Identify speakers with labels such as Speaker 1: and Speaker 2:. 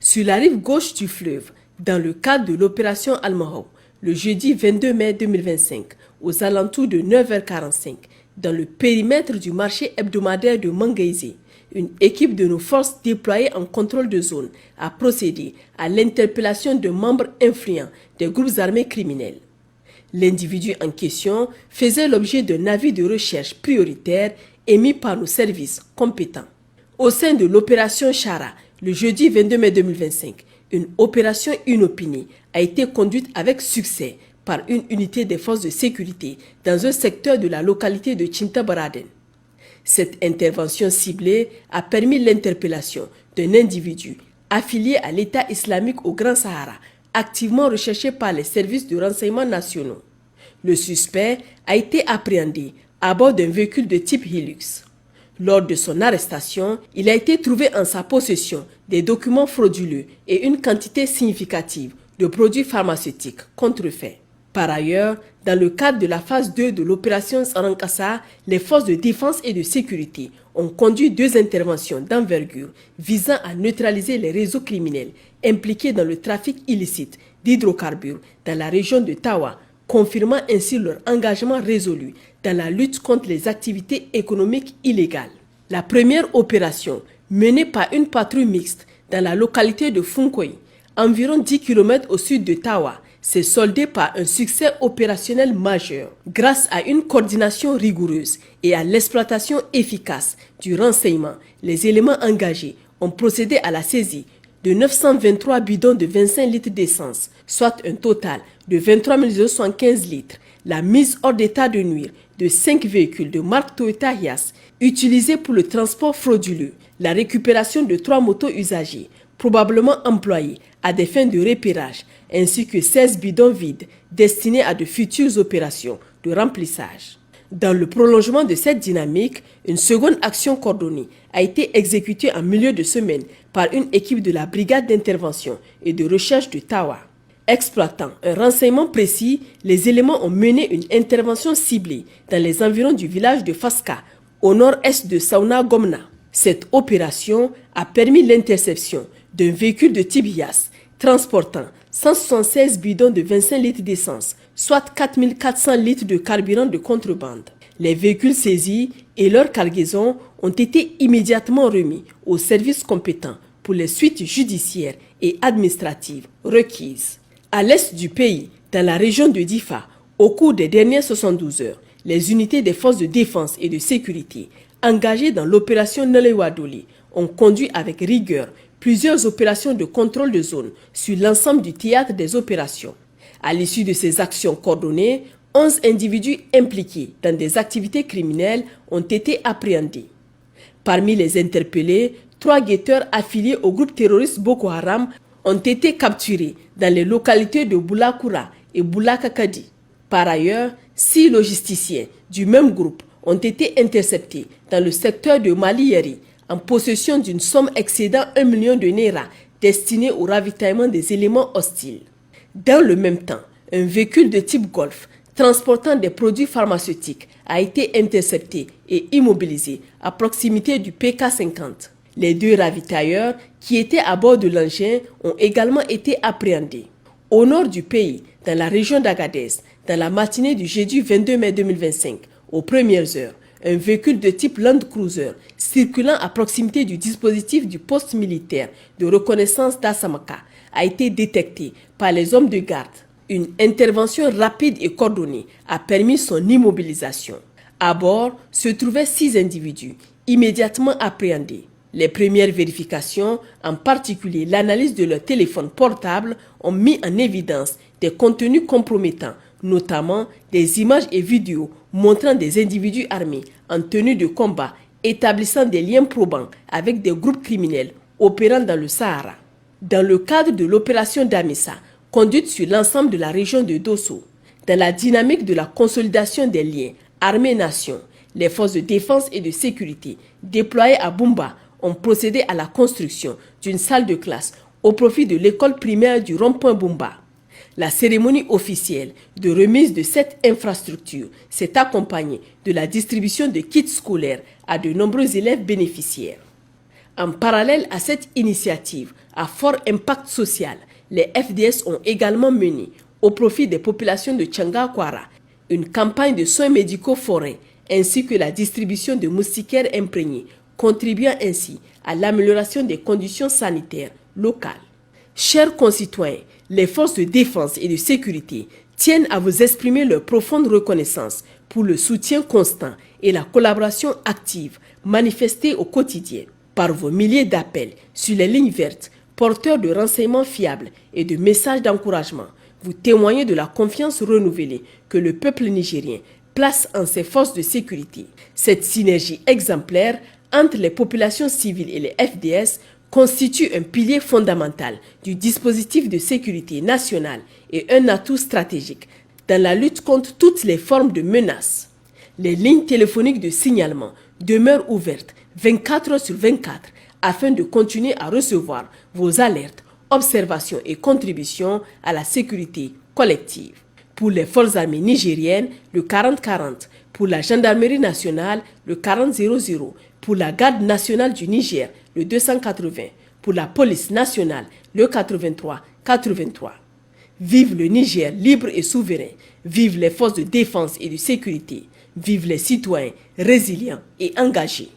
Speaker 1: Sur la rive gauche du fleuve, dans le cadre de l'opération Al-Mahou, le jeudi 22 mai 2025, aux alentours de 9h45, dans le périmètre du marché hebdomadaire de Mangaïsé, une équipe de nos forces déployées en contrôle de zone a procédé à l'interpellation de membres influents des groupes armés criminels. L'individu en question faisait l'objet d'un avis de recherche prioritaire émis par nos services compétents. Au sein de l'opération Chara, le jeudi 22 mai 2025, une opération inopinée a été conduite avec succès par une unité des forces de sécurité dans un secteur de la localité de Tintabaraden. Cette intervention ciblée a permis l'interpellation d'un individu affilié à l'État islamique au Grand Sahara, activement recherché par les services de renseignement nationaux. Le suspect a été appréhendé à bord d'un véhicule de type Hilux. Lors de son arrestation, il a été trouvé en sa possession des documents frauduleux et une quantité significative de produits pharmaceutiques contrefaits. Par ailleurs, dans le cadre de la phase 2 de l'opération Sarankassa, les forces de défense et de sécurité ont conduit 2 interventions d'envergure visant à neutraliser les réseaux criminels impliqués dans le trafic illicite d'hydrocarbures dans la région de Tawa, confirmant ainsi leur engagement résolu dans la lutte contre les activités économiques illégales. La première opération, menée par une patrouille mixte dans la localité de Funkoyi, environ 10 km au sud de Tawa, s'est soldée par un succès opérationnel majeur. Grâce à une coordination rigoureuse et à l'exploitation efficace du renseignement, les éléments engagés ont procédé à la saisie de 923 bidons de 25 litres d'essence, soit un total de 23 075 litres, la mise hors d'état de nuire de 5 véhicules de marque Toyota Hiace utilisés pour le transport frauduleux, la récupération de 3 motos usagées, probablement employées à des fins de repérage, ainsi que 16 bidons vides destinés à de futures opérations de remplissage. Dans le prolongement de cette dynamique, une seconde action coordonnée a été exécutée en milieu de semaine par une équipe de la brigade d'intervention et de recherche de Tawa. Exploitant un renseignement précis, les éléments ont mené une intervention ciblée dans les environs du village de Faska, au nord-est de Sauna Gomna. Cette opération a permis l'interception d'un véhicule de type Hiace transportant 176 bidons de 25 litres d'essence, soit 4400 litres de carburant de contrebande. Les véhicules saisis et leur cargaison ont été immédiatement remis aux services compétents pour les suites judiciaires et administratives requises. À l'est du pays, dans la région de Difa, au cours des dernières 72 heures, les unités des forces de défense et de sécurité engagées dans l'opération Nelewadoli ont conduit avec rigueur plusieurs opérations de contrôle de zone sur l'ensemble du théâtre des opérations. À l'issue de ces actions coordonnées, 11 individus impliqués dans des activités criminelles ont été appréhendés. Parmi les interpellés, 3 guetteurs affiliés au groupe terroriste Boko Haram ont été capturés dans les localités de Boulakura et Boulakakadi. Par ailleurs, 6 logisticiens du même groupe ont été interceptés dans le secteur de Maliyeri en possession d'une somme excédant 1 million de Naira destinée au ravitaillement des éléments hostiles. Dans le même temps, un véhicule de type Golf transportant des produits pharmaceutiques a été intercepté et immobilisé à proximité du PK50. Les 2 ravitailleurs qui étaient à bord de l'engin ont également été appréhendés. Au nord du pays, dans la région d'Agadez, dans la matinée du jeudi 22 mai 2025, aux premières heures, un véhicule de type Land Cruiser circulant à proximité du dispositif du poste militaire de reconnaissance d'Assamaka a été détecté par les hommes de garde. Une intervention rapide et coordonnée a permis son immobilisation. À bord se trouvaient 6 individus, immédiatement appréhendés. Les premières vérifications, en particulier l'analyse de leur téléphone portable, ont mis en évidence des contenus compromettants, notamment des images et vidéos montrant des individus armés en tenue de combat, établissant des liens probants avec des groupes criminels opérant dans le Sahara. Dans le cadre de l'opération Damissa, conduite sur l'ensemble de la région de Dosso, dans la dynamique de la consolidation des liens armée-nation, les forces de défense et de sécurité déployées à Bumba ont procédé à la construction d'une salle de classe au profit de l'école primaire du rond-point Bumba. La cérémonie officielle de remise de cette infrastructure s'est accompagnée de la distribution de kits scolaires à de nombreux élèves bénéficiaires. En parallèle à cette initiative à fort impact social, les FDS ont également mené, au profit des populations de Tchanga-Kwara, une campagne de soins médicaux forains ainsi que la distribution de moustiquaires imprégnés, contribuant ainsi à l'amélioration des conditions sanitaires locales. Chers concitoyens, les forces de défense et de sécurité tiennent à vous exprimer leur profonde reconnaissance pour le soutien constant et la collaboration active manifestée au quotidien par vos milliers d'appels sur les lignes vertes, porteurs de renseignements fiables et de messages d'encouragement. Vous témoignez de la confiance renouvelée que le peuple nigérien place en ses forces de sécurité. Cette synergie exemplaire entre les populations civiles et les FDS constitue un pilier fondamental du dispositif de sécurité nationale et un atout stratégique dans la lutte contre toutes les formes de menaces. Les lignes téléphoniques de signalement demeurent ouvertes 24 heures sur 24 afin de continuer à recevoir vos alertes, observations et contributions à la sécurité collective. Pour les forces armées nigériennes, le 40-40, pour la gendarmerie nationale, le 40-00, pour la garde nationale du Niger, le 280, pour la police nationale, le 83-83. Vive le Niger libre et souverain, vive les forces de défense et de sécurité, vive les citoyens résilients et engagés.